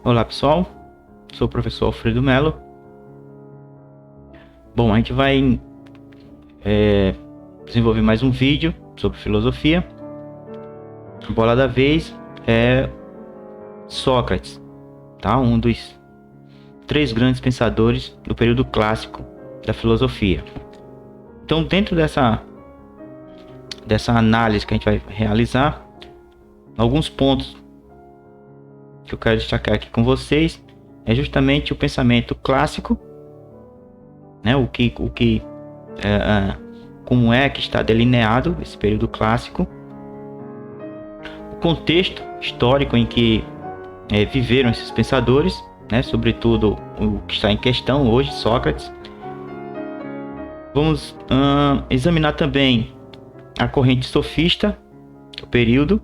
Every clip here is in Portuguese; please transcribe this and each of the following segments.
Olá pessoal, sou o professor Alfredo Mello. Bom, a gente vai desenvolver mais um vídeo sobre filosofia. A bola da vez é Sócrates, tá? Um dos três grandes pensadores do período clássico da filosofia. Então, dentro dessa análise que a gente vai realizar, alguns pontos que eu quero destacar aqui com vocês é justamente o pensamento clássico, né? Como é que está delineado esse período clássico, o contexto histórico em que viveram esses pensadores, né? Sobretudo o que está em questão hoje, Sócrates. Vamos examinar também a corrente sofista do período.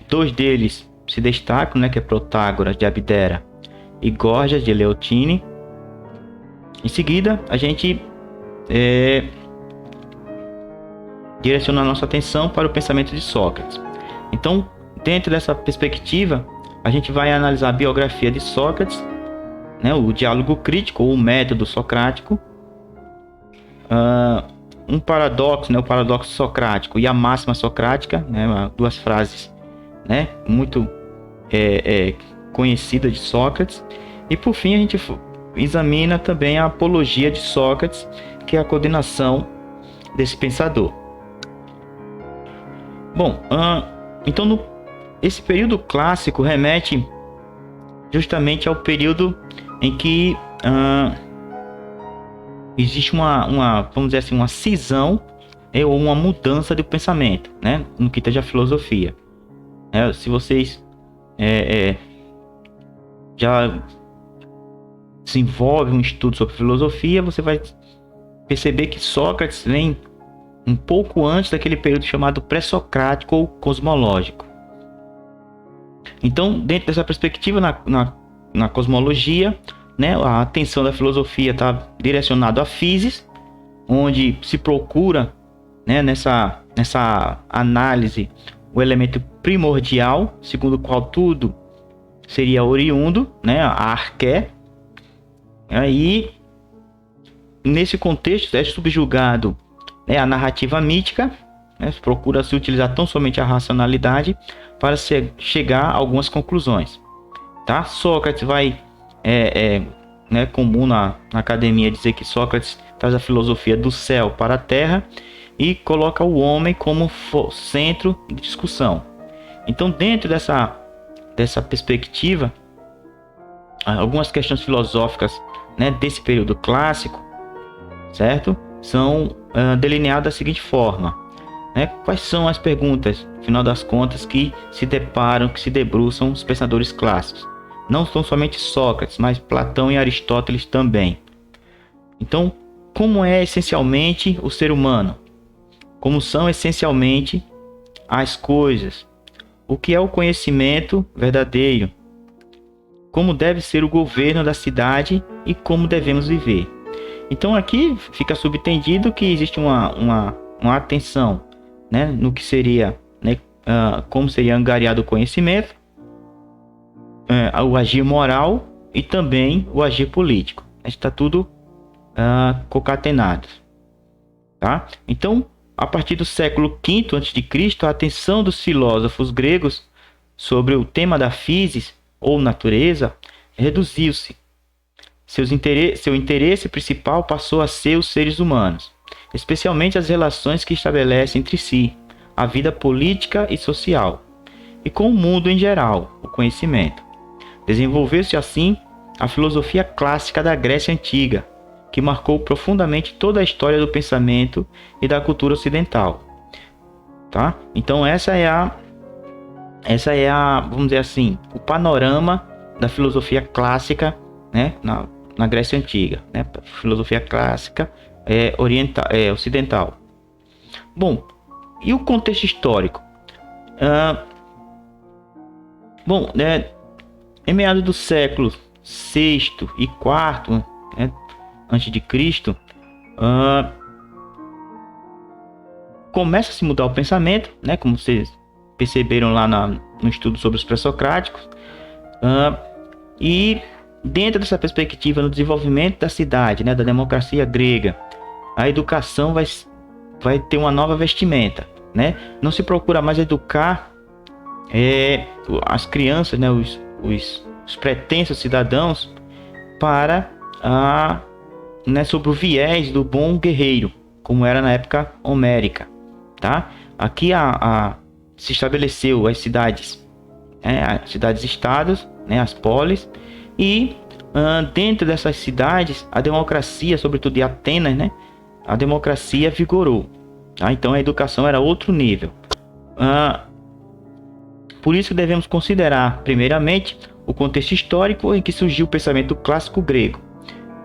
Dois deles se destacam, né? Que é Protágoras de Abdera e Górgias de Leontine. Em seguida, a gente direciona a nossa atenção para o pensamento de Sócrates. Então, dentro dessa perspectiva, a gente vai analisar a biografia de Sócrates, né, o diálogo crítico, ou o método socrático, um paradoxo, né, o paradoxo socrático e a máxima socrática, né, duas frases, né, muito conhecidas de Sócrates. E por fim, a gente examina também a apologia de Sócrates, que é a condenação desse pensador. Bom, então esse período clássico remete justamente ao período em que existe vamos dizer assim, uma cisão ou uma mudança do pensamento, né, no que tange a filosofia. Se vocês já desenvolve um estudo sobre filosofia, você vai perceber que Sócrates vem um pouco antes daquele período chamado pré-socrático ou cosmológico. Então, dentro dessa perspectiva, na cosmologia, né, a atenção da filosofia está direcionada à physis, onde se procura, né, nessa análise o elemento primordial, segundo o qual tudo seria oriundo, né, a arqué. Aí, nesse contexto, é subjugado a narrativa mítica, né, procura-se utilizar tão somente a racionalidade para chegar a algumas conclusões. Tá? Sócrates vai, né, comum na academia dizer que Sócrates traz a filosofia do céu para a terra e coloca o homem como centro de discussão. Então, dentro dessa perspectiva, algumas questões filosóficas, né, desse período clássico, certo? São delineadas da seguinte forma, né? Quais são as perguntas, afinal das contas, que se debruçam os pensadores clássicos? Não são somente Sócrates, mas Platão e Aristóteles também. Então, como é essencialmente o ser humano? Como são essencialmente as coisas? O que é o conhecimento verdadeiro? Como deve ser o governo da cidade e como devemos viver? Então aqui fica subentendido que existe uma atenção, né, no que seria, né, como seria angariado o conhecimento, o agir moral e também o agir político. Está tudo concatenado. Tá? Então, a partir do século V a.C., a atenção dos filósofos gregos sobre o tema da physis, ou natureza, reduziu-se. Seu interesse principal passou a ser os seres humanos, especialmente as relações que estabelecem entre si, a vida política e social, e com o mundo em geral, o conhecimento. Desenvolveu-se assim a filosofia clássica da Grécia Antiga, que marcou profundamente toda a história do pensamento e da cultura ocidental. Tá? Então essa é a, vamos dizer assim, o panorama da filosofia clássica, né, na Grécia Antiga, né? Filosofia clássica ocidental. Bom, e o contexto histórico? Em meados do século VI e IV, né, antes de Cristo, começa a se mudar o pensamento, né, como vocês perceberam lá no estudo sobre os pré-socráticos. E dentro dessa perspectiva no desenvolvimento da cidade, né, da democracia grega, a educação vai ter uma nova vestimenta, né? Não se procura mais educar as crianças, né, os pretensos cidadãos para né, sobre o viés do bom guerreiro, como era na época homérica, tá? Aqui se estabeleceu as cidades, as cidades-estados, né, as polis, e dentro dessas cidades a democracia, sobretudo de Atenas, né, a democracia vigorou, tá? Então a educação era outro nível. Por isso devemos considerar primeiramente o contexto histórico em que surgiu o pensamento clássico grego,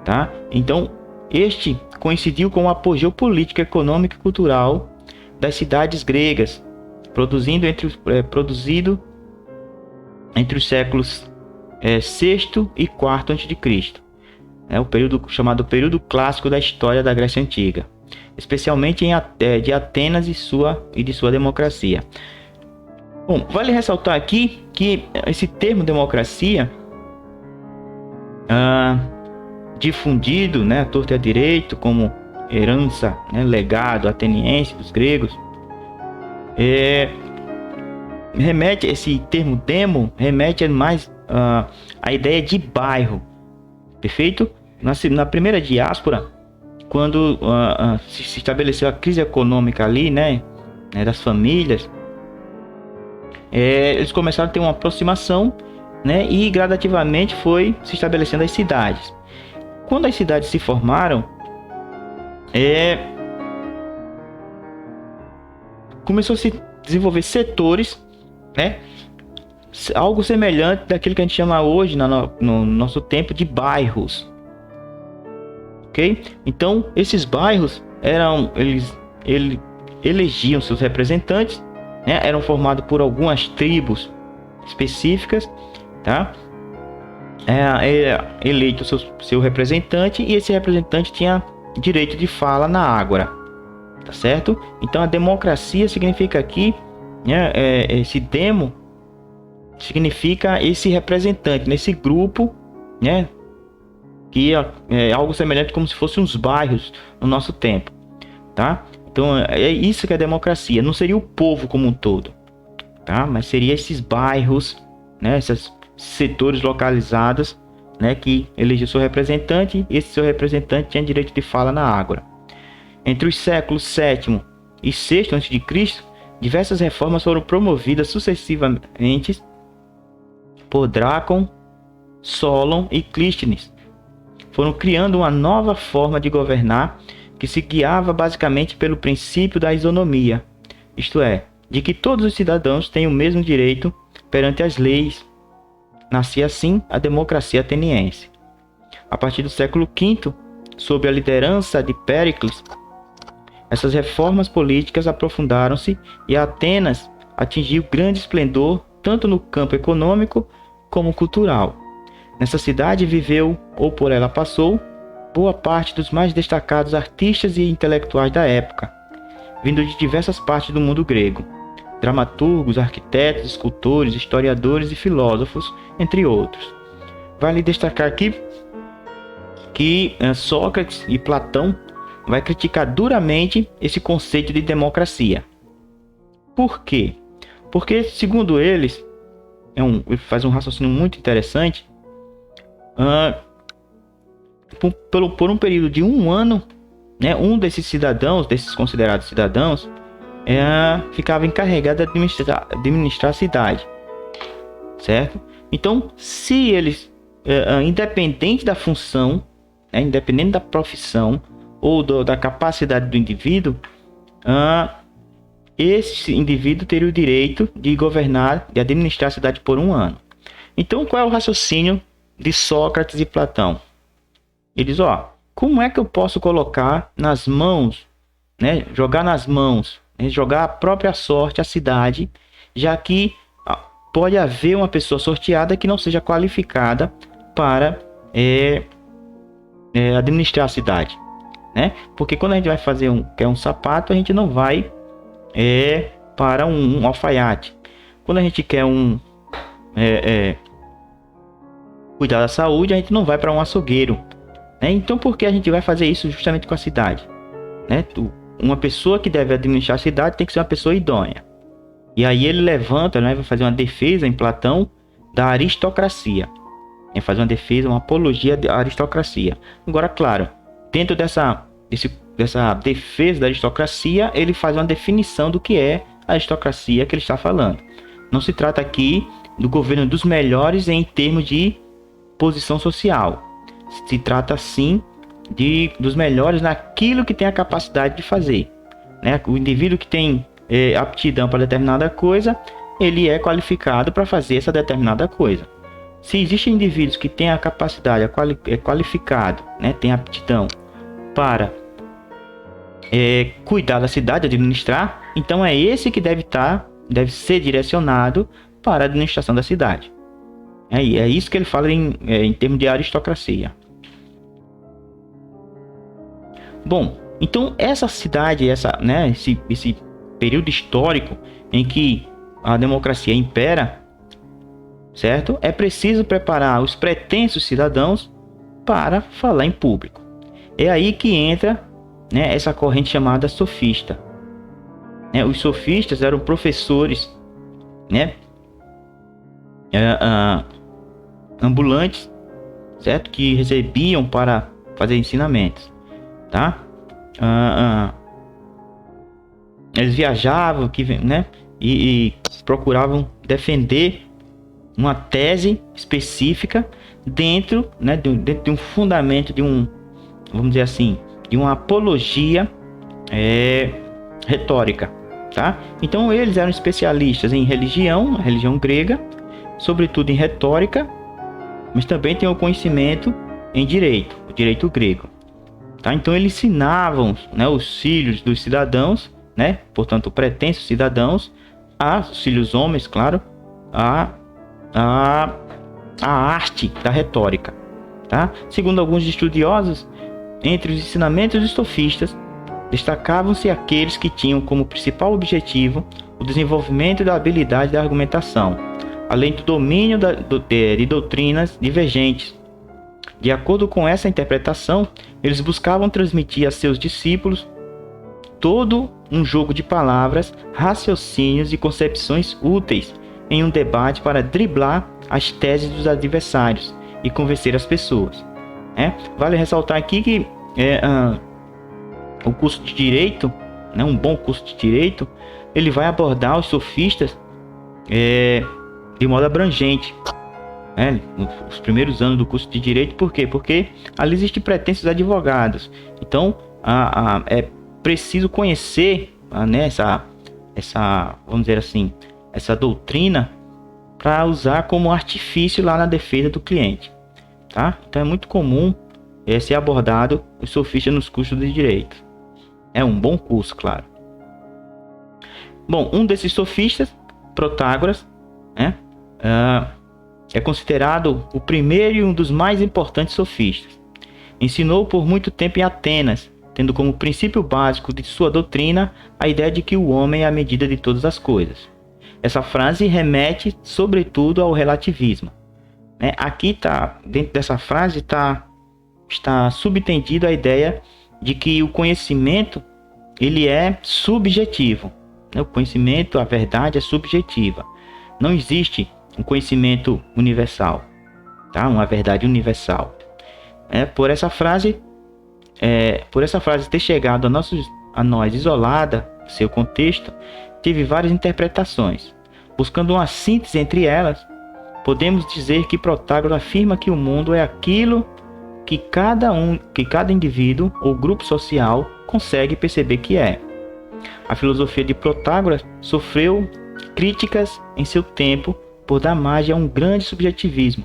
tá? Então este coincidiu com o apogeu político, econômico e cultural das cidades gregas, produzido entre os séculos VI e IV a.C. É o período chamado período clássico da história da Grécia Antiga, especialmente de Atenas e de sua democracia. Bom, vale ressaltar aqui que esse termo democracia, difundido, né, à torta e à direito, como herança, né, legado ateniense dos gregos, esse termo demo remete mais à ideia de bairro, perfeito? Na primeira diáspora, quando se estabeleceu a crise econômica ali, né, das famílias, eles começaram a ter uma aproximação, né, e gradativamente foi se estabelecendo as cidades. Quando as cidades se formaram, começou a se desenvolver setores, né, algo semelhante daquilo que a gente chama hoje no nosso tempo de bairros, ok? Então esses bairros eles elegiam seus representantes, né, eram formados por algumas tribos específicas, tá? Eleito seu representante, e esse representante tinha direito de fala na ágora, tá certo? Então a democracia significa aqui, né, esse demo significa esse representante nesse grupo, né, que é algo semelhante como se fossem uns bairros no nosso tempo, tá? Então é isso que é democracia. Não seria o povo como um todo, tá? Mas seria esses bairros, né, esses setores localizados, né, que elegeu seu representante, e esse seu representante tinha direito de fala na ágora. Entre os séculos VII e VI a.C., diversas reformas foram promovidas sucessivamente por Drácon, Solon e Clístenes. Foram criando uma nova forma de governar que se guiava basicamente pelo princípio da isonomia, isto é, de que todos os cidadãos têm o mesmo direito perante as leis. Nascia assim a democracia ateniense. A partir do século V, sob a liderança de Péricles, essas reformas políticas aprofundaram-se e Atenas atingiu grande esplendor tanto no campo econômico como cultural. Nessa cidade viveu, ou por ela passou, boa parte dos mais destacados artistas e intelectuais da época, vindo de diversas partes do mundo grego: dramaturgos, arquitetos, escultores, historiadores e filósofos, entre outros. Vale destacar aqui que Sócrates e Platão vai criticar duramente esse conceito de democracia. Por quê? Porque, segundo eles, ele faz um raciocínio muito interessante. Por um período de um ano, né, um desses cidadãos, desses considerados cidadãos, ficava encarregado de administrar a cidade, certo? Então, se eles, independente da função, independente da profissão ou da capacidade do indivíduo, esse indivíduo teria o direito de governar, de administrar a cidade por um ano. Então, qual é o raciocínio de Sócrates e Platão? Eles, como é que eu posso colocar nas mãos, né, jogar nas mãos, né, jogar a própria sorte à cidade, já que pode haver uma pessoa sorteada que não seja qualificada para administrar a cidade, né? Porque quando a gente vai fazer quer um sapato, a gente não vai para um alfaiate. Quando a gente quer cuidar da saúde, a gente não vai para um açougueiro, né? Então, por que a gente vai fazer isso justamente com a cidade, né? Uma pessoa que deve administrar a cidade tem que ser uma pessoa idônea. E aí ele levanta, né, vai fazer uma defesa em Platão da aristocracia. É fazer uma defesa, uma apologia da aristocracia. Agora, claro, dentro dessa defesa da aristocracia, ele faz uma definição do que é a aristocracia que ele está falando. Não se trata aqui do governo dos melhores em termos de posição social. Se trata, sim, dos melhores naquilo que tem a capacidade de fazer, né? O indivíduo que tem aptidão para determinada coisa, ele é qualificado para fazer essa determinada coisa. Se existem indivíduos que têm a capacidade, é qualificado, né? Tem aptidão para cuidar da cidade, administrar, então é esse que deve ser direcionado para a administração da cidade. É isso que ele fala em termos de aristocracia. Bom, então essa cidade, né, esse período histórico em que a democracia impera, certo? É preciso preparar os pretensos cidadãos para falar em público. É aí que entra, né, essa corrente chamada sofista. Os sofistas eram professores, né, ambulantes, certo? Que recebiam para fazer ensinamentos, tá? Eles viajavam, né, e procuravam defender uma tese específica dentro, né, dentro de um fundamento, vamos dizer assim, de uma apologia retórica, tá? Então eles eram especialistas em religião, a religião grega, sobretudo em retórica, mas também tem o conhecimento em direito, o direito grego, tá? Então eles ensinavam, né, os filhos dos cidadãos, né, portanto pretensos cidadãos, os filhos homens, claro, a arte da retórica, tá? Segundo alguns estudiosos, entre os ensinamentos dos sofistas, destacavam-se aqueles que tinham como principal objetivo o desenvolvimento da habilidade da argumentação, além do domínio de doutrinas divergentes. De acordo com essa interpretação, eles buscavam transmitir a seus discípulos todo um jogo de palavras, raciocínios e concepções úteis em um debate para driblar as teses dos adversários e convencer as pessoas. Vale ressaltar aqui que o curso de Direito, né, um bom curso de Direito, ele vai abordar os sofistas de modo abrangente. Nos primeiros anos do curso de Direito, por quê? Porque ali existem pretensos advogados. Então, é preciso conhecer, né, essa, vamos dizer assim, essa doutrina para usar como artifício lá na defesa do cliente, tá? Então é muito comum ser abordado os sofistas nos cursos de Direito. É um bom curso, claro. Bom, um desses sofistas, Protágoras, né, é considerado o primeiro e um dos mais importantes sofistas. Ensinou por muito tempo em Atenas, tendo como princípio básico de sua doutrina a ideia de que o homem é a medida de todas as coisas. Essa frase remete, sobretudo, ao relativismo. Aqui dentro dessa frase está subtendido a ideia de que o conhecimento ele é subjetivo. O conhecimento, a verdade é subjetiva. Não existe um conhecimento universal, tá? Uma verdade universal. Por essa frase ter chegado a nós isolada, seu contexto, teve várias interpretações. Buscando uma síntese entre elas, podemos dizer que Protágoras afirma que o mundo é aquilo que cada indivíduo ou grupo social consegue perceber que é. A filosofia de Protágoras sofreu críticas em seu tempo por dar margem a um grande subjetivismo.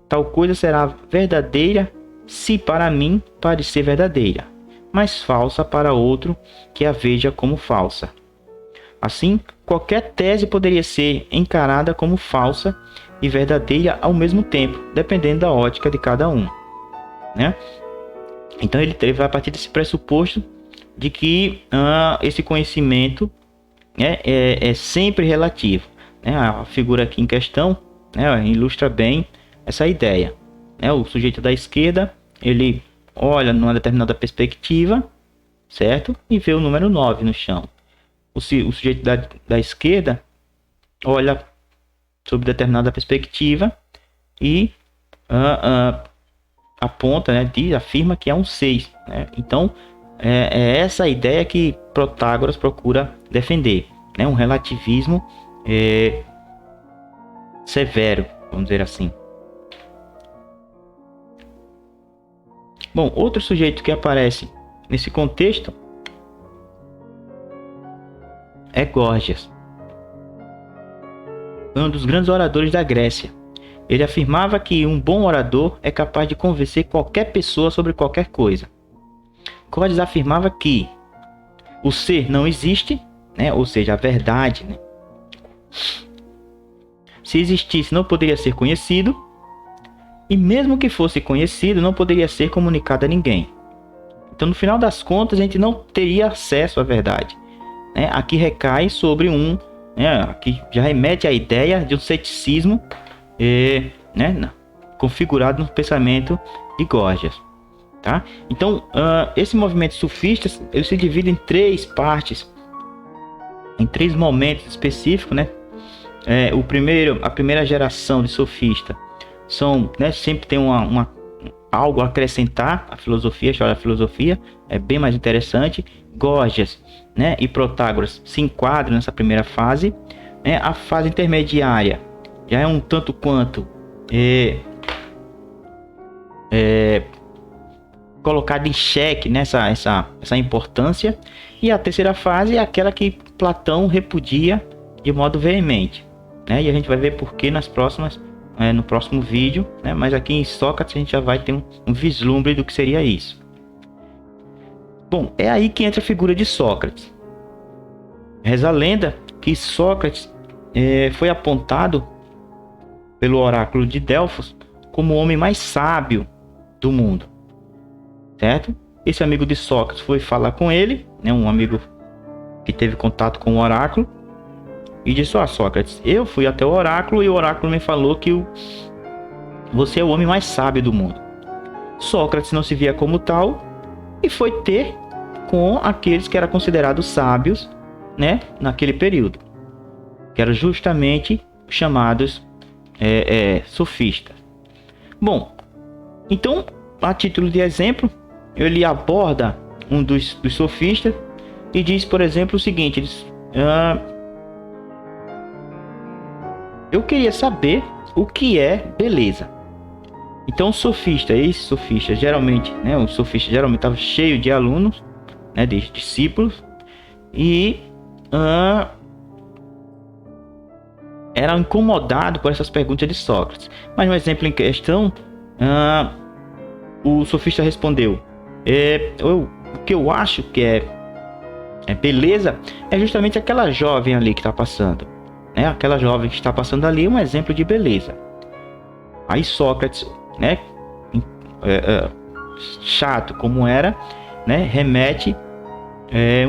Tal coisa será verdadeira se para mim parecer verdadeira, mas falsa para outro que a veja como falsa. Assim, qualquer tese poderia ser encarada como falsa e verdadeira ao mesmo tempo, dependendo da ótica de cada um, né? Então ele vai a partir desse pressuposto de que esse conhecimento é sempre relativo, né? A figura aqui em questão, né, ilustra bem essa ideia, né? O sujeito da esquerda, ele olha numa determinada perspectiva, certo? E vê o número 9 no chão. O sujeito da esquerda olha sob determinada perspectiva e aponta, né, afirma que é um 6, né? Então, é essa a ideia que Protágoras procura defender, né? Um relativismo severo, vamos dizer assim. Bom, outro sujeito que aparece nesse contexto é Górgias, um dos grandes oradores da Grécia. Ele afirmava que um bom orador é capaz de convencer qualquer pessoa sobre qualquer coisa. Górgias afirmava que o ser não existe, né? Ou seja, a verdade, né? Se existisse, não poderia ser conhecido, e mesmo que fosse conhecido, não poderia ser comunicado a ninguém. Então, no final das contas, a gente não teria acesso à verdade, né? Aqui recai sobre aqui já remete à ideia de um ceticismo, né, configurado no pensamento de Górgias, tá? Então, esse movimento sofista, ele se divide em três partes, em três momentos específicos, né? A primeira geração de sofista são, né, sempre tem algo a acrescentar à filosofia, a história da filosofia é bem mais interessante. Górgias, né, e Protágoras se enquadram nessa primeira fase, né? A fase intermediária já é um tanto quanto colocada em xeque nessa essa importância, e a terceira fase é aquela que Platão repudia de modo veemente, né? E a gente vai ver por que no próximo vídeo, né? Mas aqui em Sócrates a gente já vai ter um vislumbre do que seria isso. Bom, é aí que entra a figura de Sócrates. Reza a lenda que Sócrates foi apontado pelo oráculo de Delfos como o homem mais sábio do mundo, certo? Esse amigo de Sócrates foi falar com ele, né? Um amigo que teve contato com o oráculo, e disse: Sócrates, eu fui até o oráculo e o oráculo me falou que você é o homem mais sábio do mundo. Sócrates não se via como tal e foi ter com aqueles que eram considerados sábios, né, naquele período, que eram justamente chamados sofistas. Bom, então, a título de exemplo, ele aborda um dos sofistas e diz, por exemplo, o seguinte: eu queria saber o que é beleza. Então, esse sofista geralmente, né, o sofista geralmente estava cheio de alunos, né, de discípulos, e era incomodado por essas perguntas de Sócrates. Mas no exemplo em questão, o sofista respondeu: o que eu acho que é beleza é justamente aquela jovem ali que está passando, né? Aquela jovem que está passando ali é um exemplo de beleza. Aí Sócrates, né, chato como era, né, remete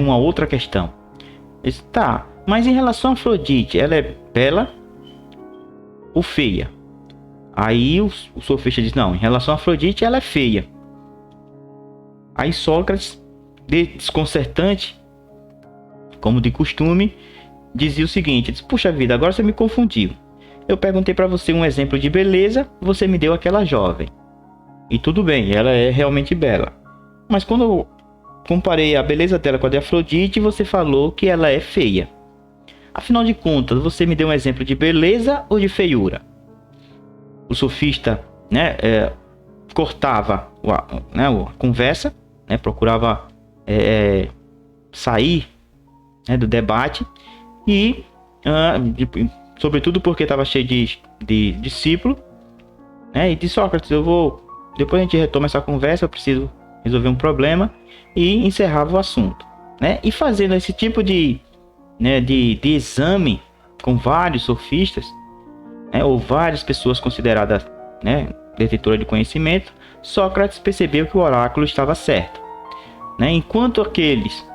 uma outra questão. Ele diz: tá, mas em relação a Afrodite, ela é bela ou feia? Aí o sofista diz: não, em relação a Afrodite, ela é feia. Aí Sócrates, desconcertante, como de costume, dizia o seguinte: diz, puxa vida, agora você me confundiu. Eu perguntei para você um exemplo de beleza, você me deu aquela jovem. E tudo bem, ela é realmente bela. Mas quando eu comparei a beleza dela com a de Afrodite, você falou que ela é feia. Afinal de contas, você me deu um exemplo de beleza ou de feiura? O sofista, né, cortava a conversa, né, procurava sair, né, do debate, e sobretudo porque estava cheio de discípulo, né, e disse: Sócrates, depois a gente retoma essa conversa, eu preciso resolver um problema, e encerrava o assunto, né? E fazendo esse tipo de exame com vários sofistas, né, ou várias pessoas consideradas, né, detetoras de conhecimento, Sócrates percebeu que o oráculo estava certo, né? Enquanto aqueles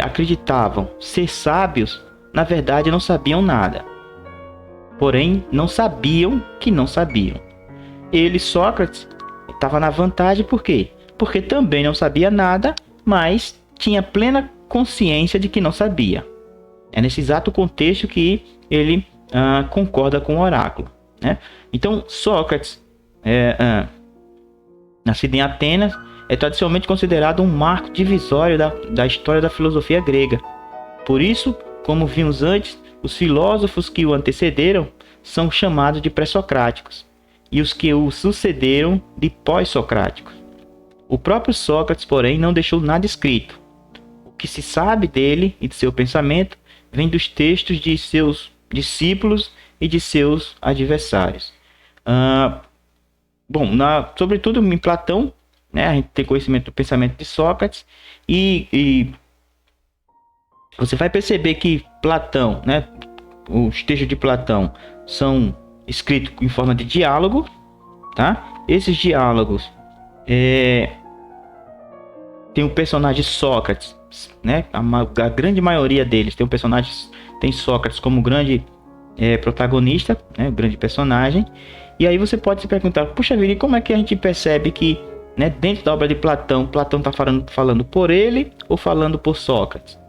acreditavam ser sábios, na verdade não sabiam nada, porém não sabiam que não sabiam. ele, Sócrates, estava na vantagem. Por quê? Porque também não sabia nada, mas tinha plena consciência de que não sabia. É nesse exato contexto que ele concorda com o oráculo, né? Então, Sócrates, nascido em Atenas, é tradicionalmente considerado um marco divisório da história da filosofia grega. Por isso, como vimos antes, os filósofos que o antecederam são chamados de pré-socráticos e os que o sucederam de pós-socráticos. O próprio Sócrates, porém, não deixou nada escrito. O que se sabe dele e de seu pensamento vem dos textos de seus discípulos e de seus adversários. Sobretudo em Platão, né, a gente tem conhecimento do pensamento de Sócrates e você vai perceber que Platão, né, os textos de Platão são escritos em forma de diálogo, tá? Esses diálogos tem o personagem Sócrates, né? A grande maioria deles tem Sócrates como grande protagonista, né? Grande personagem. E aí você pode se perguntar, puxa vida, e como é que a gente percebe que, né, dentro da obra de Platão está falando por ele ou falando por Sócrates?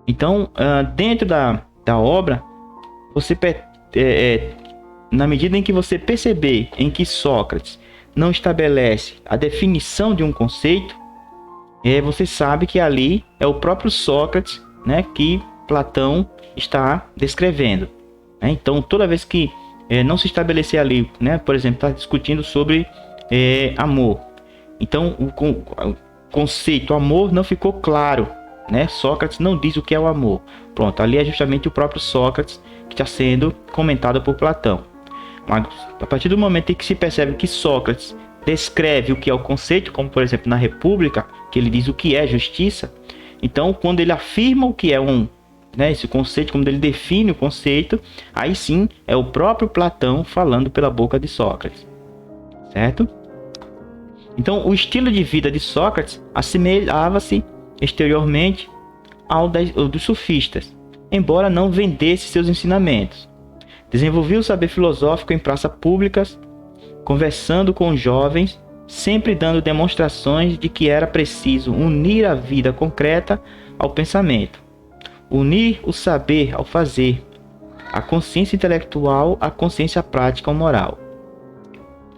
Então, dentro da obra, você na medida em que você perceber em que Sócrates não estabelece a definição de um conceito, você sabe que ali é o próprio Sócrates, né, que Platão está descrevendo. Então, toda vez que não se estabelecer ali, né, por exemplo, está discutindo sobre amor. Então, o conceito amor não ficou claro, né? Sócrates não diz o que é o amor. Pronto, ali é justamente o próprio Sócrates que está sendo comentado por Platão. Mas a partir do momento em que se percebe que Sócrates descreve o que é o conceito, como por exemplo na República, que ele diz o que é justiça, então quando ele afirma o que é esse conceito, quando ele define o conceito, aí sim é o próprio Platão falando pela boca de Sócrates, certo? Então o estilo de vida de Sócrates assemelhava-se exteriormente ao dos sofistas, embora não vendesse seus ensinamentos. Desenvolvia o saber filosófico em praças públicas, conversando com jovens, sempre dando demonstrações de que era preciso unir a vida concreta ao pensamento, unir o saber ao fazer, a consciência intelectual à consciência prática ou moral,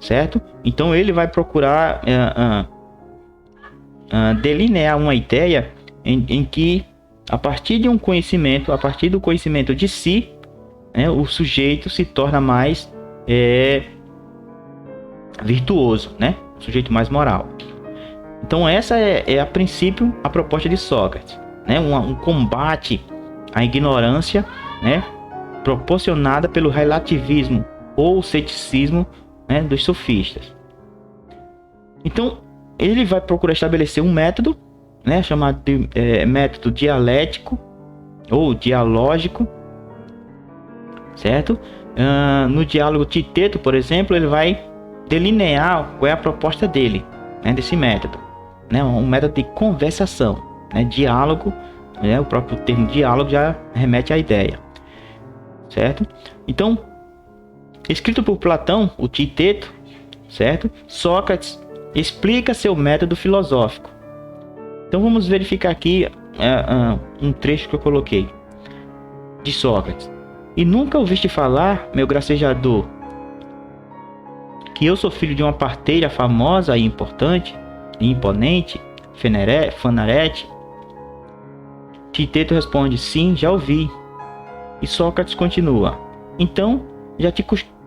certo? Então ele vai procurar delinear uma ideia em que, a partir de um conhecimento, a partir do conhecimento de si, né, o sujeito se torna mais virtuoso, né? O sujeito mais moral. Então essa a princípio a proposta de Sócrates, né? Um combate à ignorância, né, proporcionada pelo relativismo ou ceticismo, né, dos sofistas. Então ele vai procurar estabelecer um método, né, chamado de método dialético ou dialógico, certo? No diálogo Titeto, por exemplo, ele vai delinear qual é a proposta dele, né, desse método, né, um método de conversação, né, diálogo, né, o próprio termo diálogo já remete à ideia, certo? Então, escrito por Platão, o Titeto, certo? Sócrates explica seu método filosófico. Então vamos verificar aqui um trecho que eu coloquei de Sócrates. E nunca ouviste falar, meu gracejador, que eu sou filho de uma parteira famosa e importante, e imponente, Fanarete? Titeto responde, sim, já ouvi. E Sócrates continua, então já te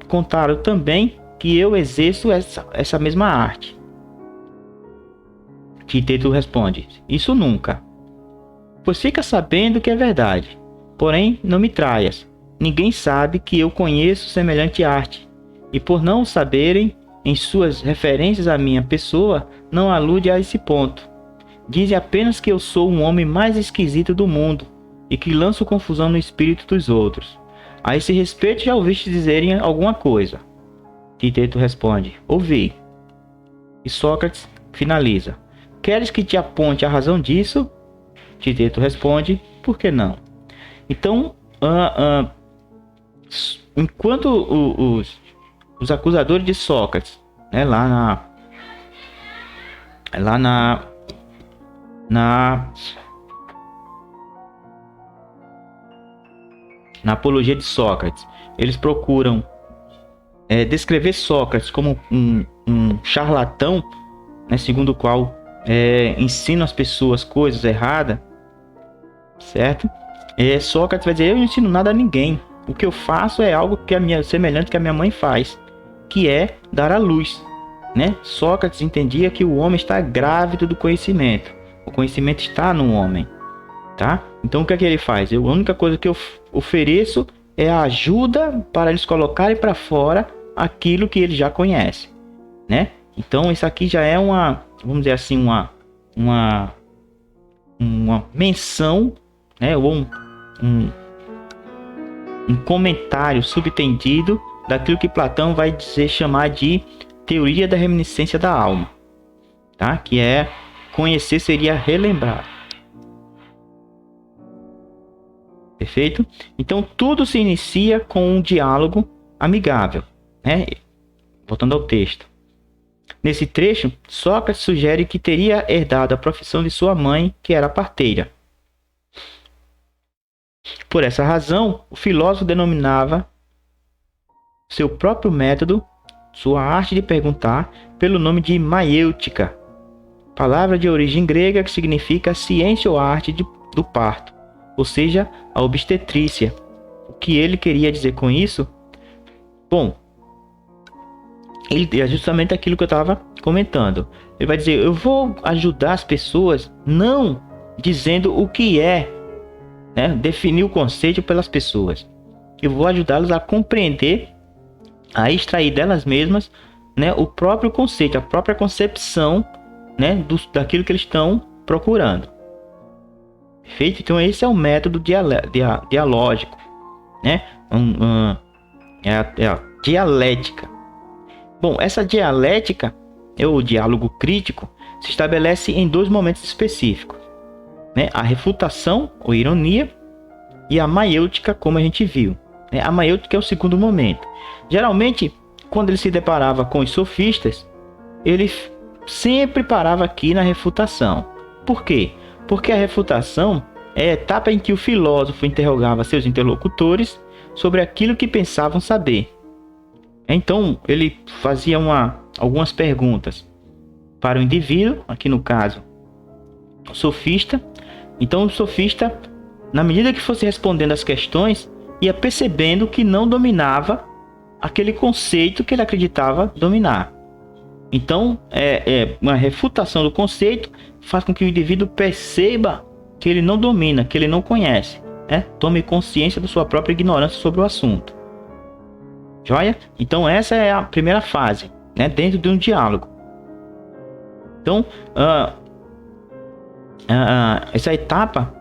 contaram também que eu exerço essa mesma arte. Titeto responde, isso nunca. Pois fica sabendo que é verdade, porém não me traias. Ninguém sabe que eu conheço semelhante arte, e por não o saberem, em suas referências à minha pessoa, não alude a esse ponto. Dizem apenas que eu sou o homem mais esquisito do mundo, e que lanço confusão no espírito dos outros. A esse respeito já ouviste dizerem alguma coisa? Titeto responde, ouvi. E Sócrates finaliza, queres que te aponte a razão disso? Titeto responde, por que não? Então, enquanto os os acusadores de Sócrates, né, lá na Apologia de Sócrates, eles procuram descrever Sócrates como um charlatão, né, segundo o qual ensina as pessoas coisas erradas, certo? Sócrates vai dizer: eu não ensino nada a ninguém. O que eu faço é algo semelhante que a minha mãe faz, que é dar à luz, né? Sócrates entendia que o homem está grávido do conhecimento. O conhecimento está no homem, tá? Então o que é que ele faz? A única coisa que eu ofereço é a ajuda para eles colocarem para fora aquilo que eles já conhecem, né? Então isso aqui já é vamos dizer assim, uma menção, né? Ou um comentário subtendido daquilo que Platão vai chamar de teoria da reminiscência da alma, tá? Que é conhecer seria relembrar. Perfeito? Então tudo se inicia com um diálogo amigável, né? Voltando ao texto. Nesse trecho, Sócrates sugere que teria herdado a profissão de sua mãe, que era parteira. Por essa razão, o filósofo denominava seu próprio método, sua arte de perguntar, pelo nome de maiêutica, palavra de origem grega que significa ciência ou arte do parto, ou seja, a obstetrícia. O que ele queria dizer com isso? Bom, é justamente aquilo que eu estava comentando. Ele vai dizer: eu vou ajudar as pessoas não dizendo o que é, né, definir o conceito pelas pessoas. Eu vou ajudá-los a compreender, a extrair delas mesmas, né, o próprio conceito, a própria concepção, né, daquilo que eles estão procurando. Perfeito? Então esse é o método dialógico, né? É a dialética. Bom, essa dialética, o diálogo crítico, se estabelece em dois momentos específicos, né? A refutação ou ironia e a maiêutica, como a gente viu, né? A maiêutica é o segundo momento. Geralmente, quando ele se deparava com os sofistas, ele sempre parava aqui na refutação. Por quê? Porque a refutação é a etapa em que o filósofo interrogava seus interlocutores sobre aquilo que pensavam saber. Então, ele fazia algumas perguntas para o indivíduo, aqui no caso, o sofista. Então, o sofista, na medida que fosse respondendo as questões, ia percebendo que não dominava aquele conceito que ele acreditava dominar. Então, uma refutação do conceito faz com que o indivíduo perceba que ele não domina, que ele não conhece, né? Tome consciência da sua própria ignorância sobre o assunto. Joia? Então essa é a primeira fase, né, dentro de um diálogo. Então, essa etapa,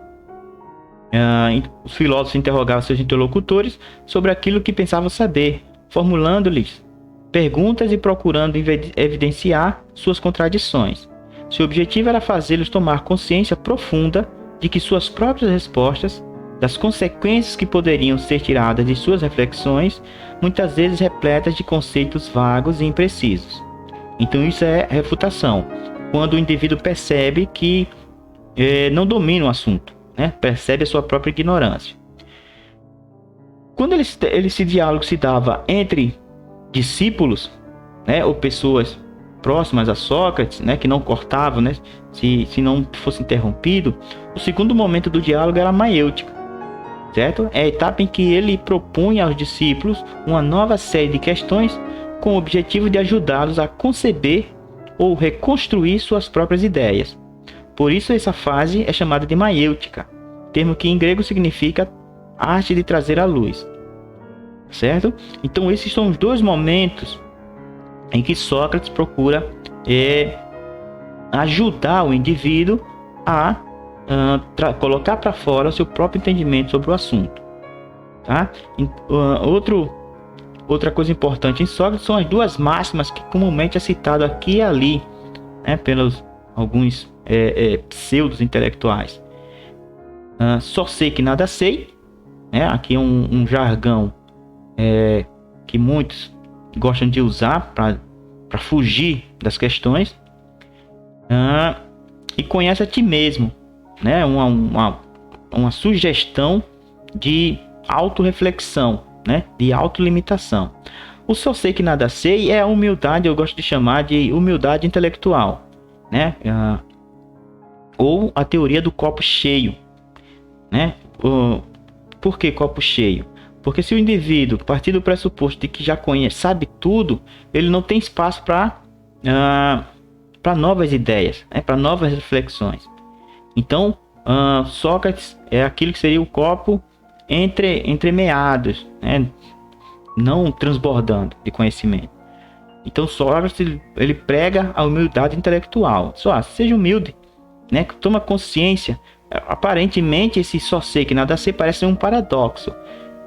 os filósofos interrogavam seus interlocutores sobre aquilo que pensavam saber, formulando-lhes perguntas e procurando evidenciar suas contradições. Seu objetivo era fazê-los tomar consciência profunda de que suas próprias respostas, das consequências que poderiam ser tiradas de suas reflexões, muitas vezes repletas de conceitos vagos e imprecisos. Então isso é refutação, quando o indivíduo percebe que não domina o assunto, né? Percebe a sua própria ignorância. Quando esse diálogo se dava entre discípulos, né, ou pessoas próximas a Sócrates, né, que não cortavam, né, se não fosse interrompido, o segundo momento do diálogo era a maiêutica, certo? É a etapa em que ele propunha aos discípulos uma nova série de questões com o objetivo de ajudá-los a conceber ou reconstruir suas próprias ideias. Por isso essa fase é chamada de maiêutica, termo que em grego significa arte de trazer à luz, certo? Então esses são os dois momentos em que Sócrates procura ajudar o indivíduo a colocar para fora o seu próprio entendimento sobre o assunto, tá? Outra coisa importante em Sócrates são as duas máximas que comumente é citado aqui e ali, né, pelos alguns pseudos intelectuais. Só sei que nada sei, né? Aqui é um jargão que muitos gostam de usar para fugir das questões. E conhece a ti mesmo, né? Uma sugestão de autorreflexão, né? De autolimitação. O só sei que nada sei é a humildade, eu gosto de chamar de humildade intelectual, né? Ou a teoria do copo cheio, né? Por que copo cheio? Porque se o indivíduo partir do pressuposto de que já conhece, sabe tudo, ele não tem espaço para novas ideias, né? Para novas reflexões. Então, Sócrates é aquilo que seria o copo entremeados, né? Não transbordando de conhecimento. Então Sócrates ele prega a humildade intelectual. Seja humilde, né? Toma consciência. Aparentemente esse só sei que nada sei parece um paradoxo,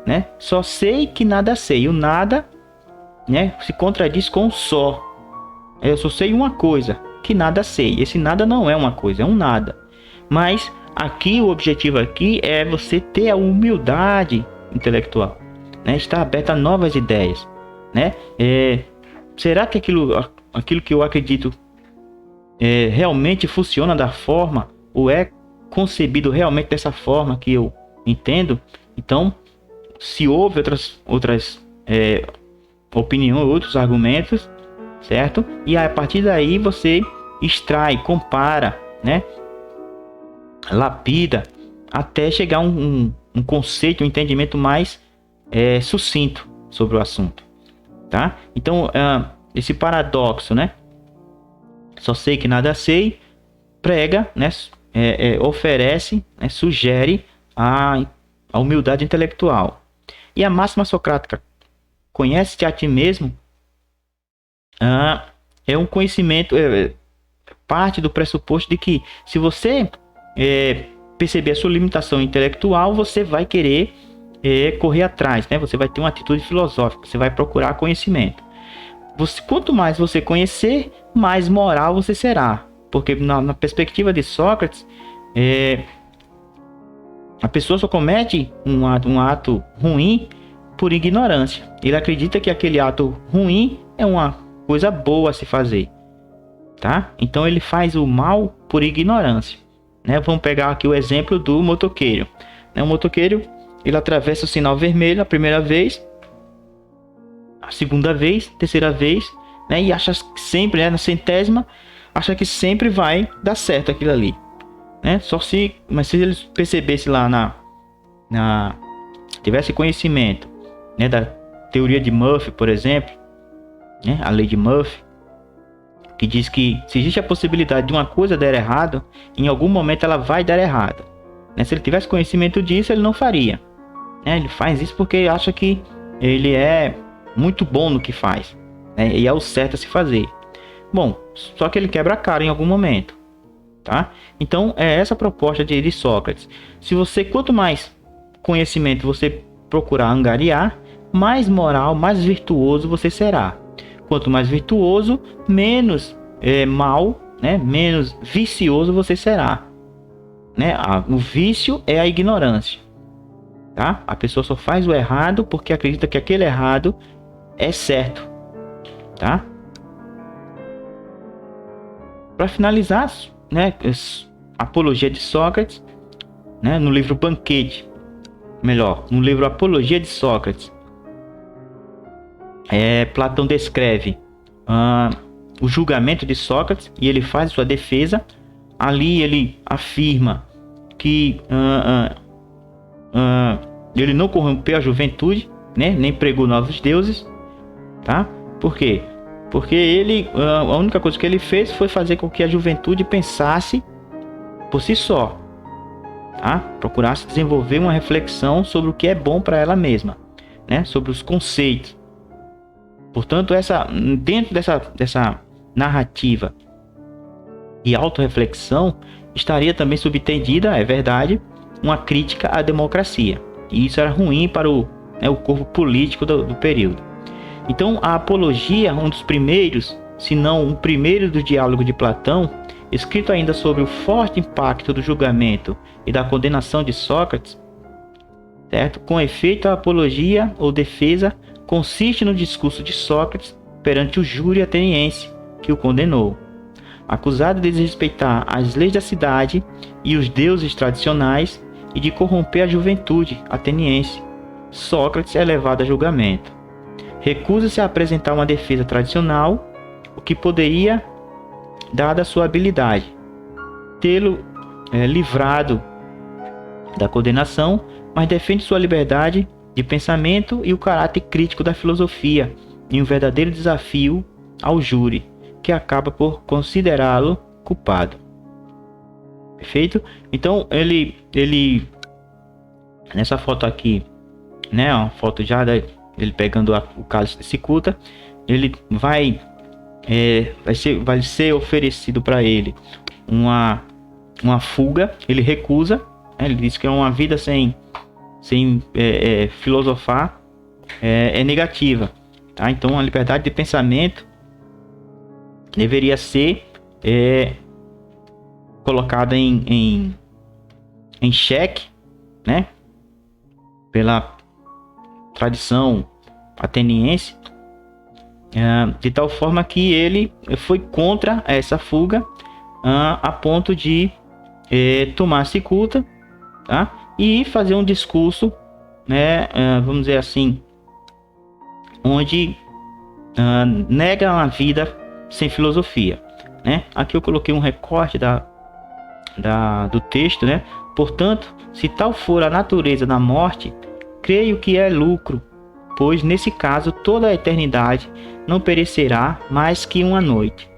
né? Só sei que nada sei. O nada, né, se contradiz com o só. Eu só sei uma coisa, que nada sei. Esse nada não é uma coisa, é um nada. Mas aqui o objetivo aqui é você ter a humildade intelectual, né? Estar aberto a novas ideias, né? Será que aquilo que eu acredito realmente funciona da forma, ou é concebido realmente dessa forma que eu entendo? Então, se houve outras opiniões, outros argumentos, certo? E a partir daí você extrai, compara, né? Lapida até chegar a um conceito, um entendimento mais sucinto sobre o assunto, tá? Então, esse paradoxo, né? Só sei que nada sei, prega, né? Oferece, né? Sugere a humildade intelectual. E a máxima socrática, conhece-te a ti mesmo, é um conhecimento, parte do pressuposto de que se você perceber a sua limitação intelectual, você vai querer correr atrás, né? Você vai ter uma atitude filosófica, você vai procurar conhecimento. Quanto mais você conhecer, mais moral você será. Porque na perspectiva de Sócrates, a pessoa só comete um ato ruim por ignorância. Ele acredita que aquele ato ruim é uma coisa boa a se fazer, tá? Então ele faz o mal por ignorância, né? Vamos pegar aqui o exemplo do motoqueiro, né? O motoqueiro, ele atravessa o sinal vermelho a primeira vez, a segunda vez, terceira vez, né? E acha que sempre, né, na centésima, acha que sempre vai dar certo aquilo ali, né? Mas se ele percebesse lá tivesse conhecimento, né, da teoria de Murphy, por exemplo, né, a lei de Murphy, que diz que se existe a possibilidade de uma coisa dar errado, em algum momento ela vai dar errado, né? Se ele tivesse conhecimento disso, ele não faria, né? Ele faz isso porque acha que ele é muito bom no que faz, né? E é o certo a se fazer. Bom, só que ele quebra a cara em algum momento, tá? Então é essa a proposta de Sócrates. Quanto mais conhecimento você procurar angariar, mais moral, mais virtuoso você será. Quanto mais virtuoso, menos mal, né? Menos vicioso você será, né? O vício é a ignorância, tá? A pessoa só faz o errado porque acredita que aquele errado é certo, tá? Para finalizar, né, Apologia de Sócrates, né, no livro Banquete, no livro Apologia de Sócrates, Platão descreve o julgamento de Sócrates e ele faz sua defesa. Ali ele afirma que ele não corrompeu a juventude, né, nem pregou novos deuses, tá? Por quê? Porque ele, a única coisa que ele fez foi fazer com que a juventude pensasse por si só, tá? Procurasse desenvolver uma reflexão sobre o que é bom para ela mesma, né? Sobre os conceitos. Portanto, dentro dessa narrativa e autorreflexão estaria também subtendida, é verdade, uma crítica à democracia. E isso era ruim para o corpo político do período. Então, a Apologia, um dos primeiros, se não o primeiro do diálogo de Platão, escrito ainda sobre o forte impacto do julgamento e da condenação de Sócrates, certo? Com efeito, a apologia ou defesa consiste no discurso de Sócrates perante o júri ateniense que o condenou. Acusado de desrespeitar as leis da cidade e os deuses tradicionais e de corromper a juventude ateniense, Sócrates é levado a julgamento. Recusa-se a apresentar uma defesa tradicional, o que poderia, dada a sua habilidade, tê-lo livrado da condenação, mas defende sua liberdade de pensamento e o caráter crítico da filosofia em um verdadeiro desafio ao júri, que acaba por considerá-lo culpado. Perfeito? Então ele nessa foto aqui, né, uma foto já dele pegando o cálice de cicuta, ele vai ser oferecido para ele uma fuga. Ele recusa, né? Ele diz que é uma vida sem filosofar é negativa, tá? Então a liberdade de pensamento deveria ser colocada em xeque, né, pela tradição ateniense, de tal forma que ele foi contra essa fuga, a ponto de tomar cicuta, tá? E fazer um discurso, né, vamos dizer assim, onde nega uma vida sem filosofia, né? Aqui eu coloquei um recorte do texto, né? Portanto, se tal for a natureza da morte, creio que é lucro, pois nesse caso toda a eternidade não perecerá mais que uma noite.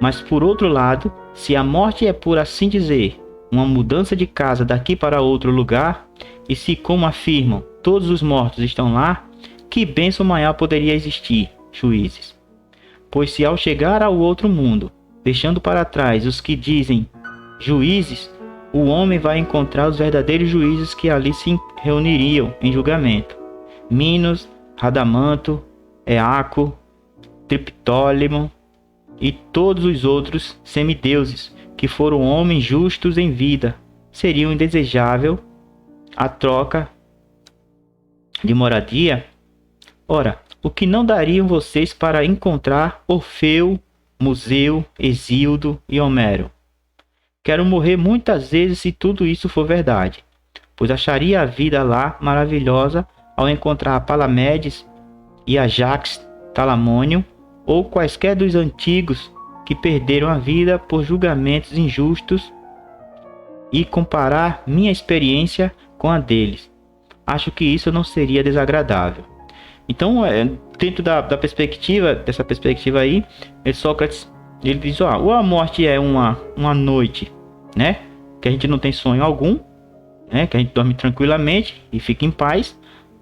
Mas por outro lado, se a morte é, por assim dizer, uma mudança de casa daqui para outro lugar, e se, como afirmam, todos os mortos estão lá, que bênção maior poderia existir, juízes? Pois se ao chegar ao outro mundo, deixando para trás os que dizem juízes, o homem vai encontrar os verdadeiros juízes que ali se reuniriam em julgamento: Minos, Radamanto, Eaco, Triptólemo e todos os outros semideuses que foram homens justos em vida. Seriam indesejável a troca de moradia? Ora, o que não dariam vocês para encontrar Orfeu, Museu, Hesíodo e Homero? Quero morrer muitas vezes se tudo isso for verdade, pois acharia a vida lá maravilhosa ao encontrar Palamedes e Ajax Talamônio, ou quaisquer dos antigos que perderam a vida por julgamentos injustos, e comparar minha experiência com a deles. Acho que isso não seria desagradável. Então, dentro dessa perspectiva aí, Sócrates, ele diz, ou a morte é uma noite, né, que a gente não tem sonho algum, né, que a gente dorme tranquilamente e fica em paz,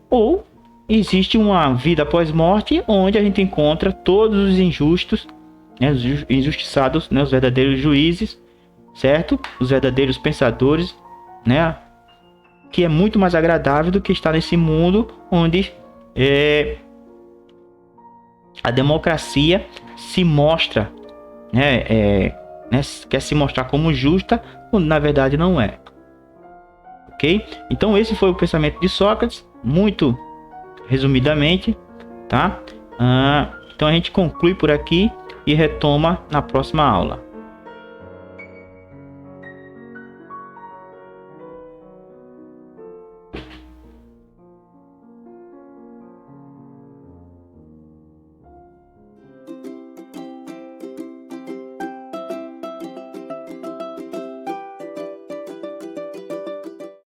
ou existe uma vida após morte, onde a gente encontra todos os injustos, né, os injustiçados, né, os verdadeiros juízes, certo? Os verdadeiros pensadores, né, que é muito mais agradável do que estar nesse mundo onde a democracia se mostra, quer se mostrar como justa, quando na verdade não é. Ok? Então esse foi o pensamento de Sócrates, muito resumidamente, tá? Então a gente conclui por aqui e retoma na próxima aula.